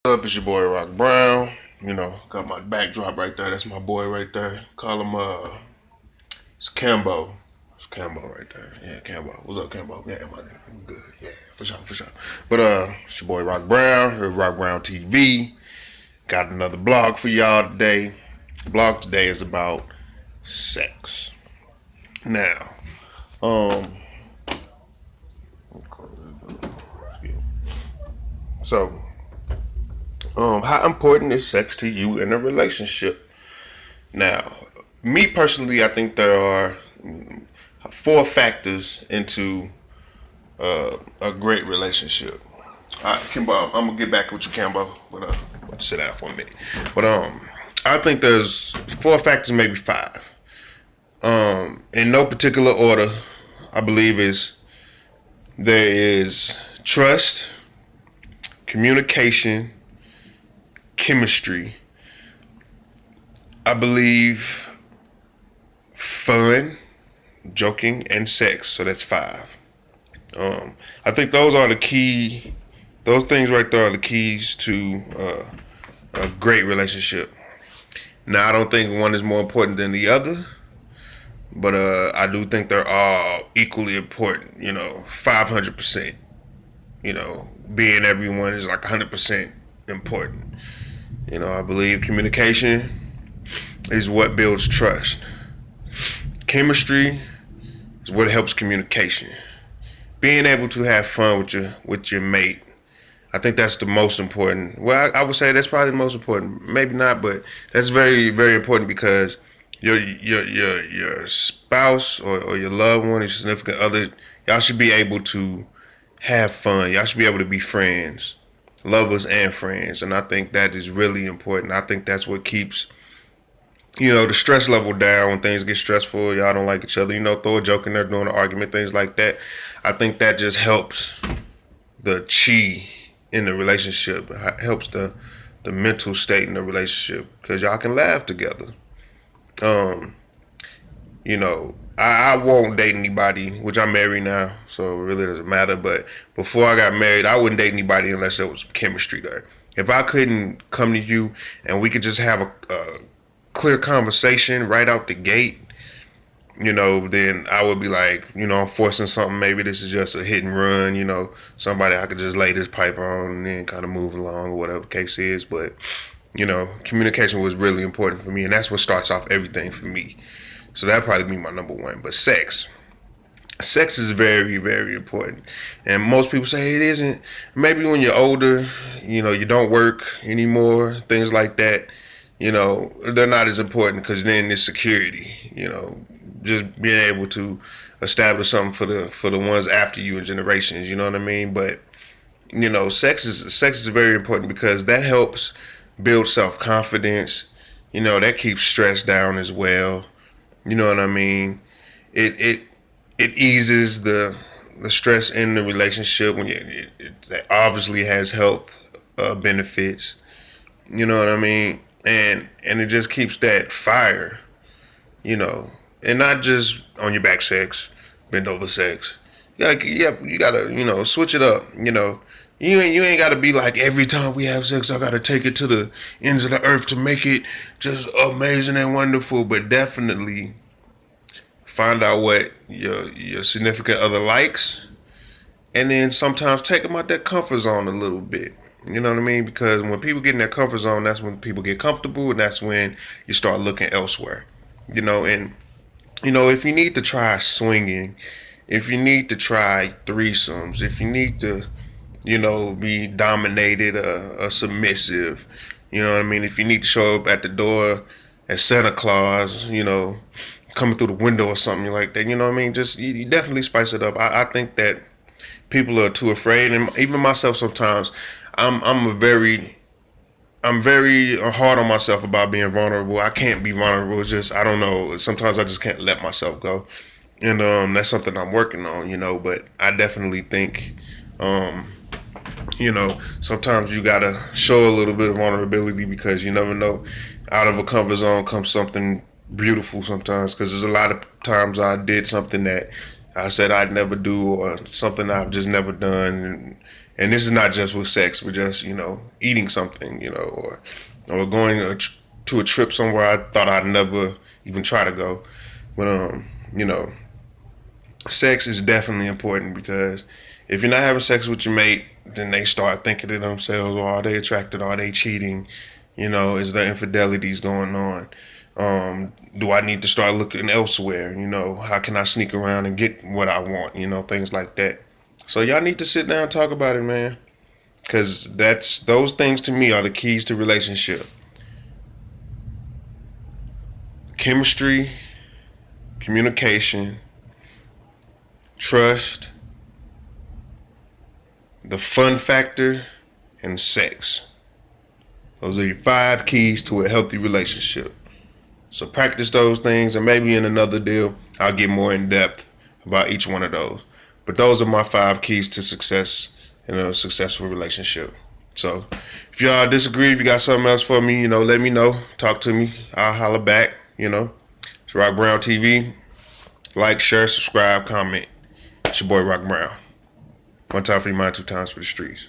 Up, it's your boy Rock Brown. Got my backdrop right there. That's my boy right there. Call him it's Cambo. It's Cambo right there. Yeah, Cambo. What's up, Cambo? Yeah, my nigga. I'm good. Yeah, for sure, for sure. But it's your boy Rock Brown here at Rocbrowntv. Got another blog for y'all today. The blog today is about sex. Now, um, so how important is sex to you in a relationship? Now, me personally, I think there are four factors into a great relationship. All right, Kimbo, I'm gonna get back with you, Kimbo, but sit down for a minute. But I think there's four factors, maybe five. In no particular order, I believe there is trust, communication, chemistry. I believe fun, joking, and sex. So that's five. I think those are the key. Those things right there are the keys to a great relationship. Now, I don't think one is more important than the other, but I do think they're all equally important. 500%. Being everyone is like 100% important. I believe communication is what builds trust. Chemistry is what helps communication. Being able to have fun with your mate, I think that's the most important. Well, I would say that's probably the most important. Maybe not, but that's very, very important because your spouse or your loved one, your significant other, y'all should be able to have fun. Y'all should be able to be friends, lovers and friends, and I think that is really important. I think that's what keeps the stress level down when things get stressful. Y'all don't like each other. Throw a joke in there, doing an argument, things like that. I think that just helps the chi in the relationship. It helps the mental state in the relationship because y'all can laugh together. Um, I won't date anybody, which I'm married now, so it really doesn't matter. But before I got married, I wouldn't date anybody unless there was chemistry there. If I couldn't come to you and we could just have a clear conversation right out the gate, then I would be like, I'm forcing something. Maybe this is just a hit and run, somebody I could just lay this pipe on and then kind of move along or whatever the case is. But, communication was really important for me, and that's what starts off everything for me. So that'd probably be my number one. But sex is very, very important. And most people say it isn't. Maybe when you're older, you don't work anymore, things like that, they're not as important because then it's security, just being able to establish something for the ones after you and generations, you know what I mean? But, sex is very important because that helps build self-confidence, that keeps stress down as well. You know what I mean? It eases the stress in the relationship when it obviously has health benefits. You know what I mean? And it just keeps that fire, and not just on your back sex, bend over sex. You gotta switch it up. You ain't gotta be like every time we have sex I gotta take it to the ends of the earth to make it just amazing and wonderful. But definitely find out what your significant other likes, and then sometimes take them out that comfort zone a little bit. You know what I mean? Because when people get in their comfort zone, that's when people get comfortable, and that's when you start looking elsewhere. And if you need to try swinging, if you need to try threesomes, if you need to, be dominated, submissive, you know what I mean? If you need to show up at the door as Santa Claus, coming through the window or something like that, you know what I mean? Just you definitely spice it up. I think that people are too afraid, and even myself sometimes. I'm very hard on myself about being vulnerable. I can't be vulnerable. It's just I don't know. Sometimes I just can't let myself go, and that's something I'm working on. But I definitely think, sometimes you gotta show a little bit of vulnerability because you never know. Out of a comfort zone comes something beautiful sometimes. Because there's a lot of times I did something that I said I'd never do, or something I've just never done, And this is not just with sex, but just, eating something, or going to a trip somewhere I thought I'd never even try to go. But, sex is definitely important, because if you're not having sex with your mate, then they start thinking to themselves, well, are they attracted? Are they cheating? Is there infidelities going on? Do I need to start looking elsewhere? How can I sneak around and get what I want? Things like that. So y'all need to sit down and talk about it, man. Because those things to me are the keys to relationship. Chemistry, communication, trust, the fun factor, and sex. Those are your 5 keys to a healthy relationship. So practice those things, and maybe in another deal, I'll get more in depth about each one of those. But those are my 5 keys to success in a successful relationship. So if y'all disagree, if you got something else for me, let me know. Talk to me. I'll holler back. It's Rock Brown TV. Like, share, subscribe, comment. It's your boy Rock Brown. One time for your mind, 2 times for the streets.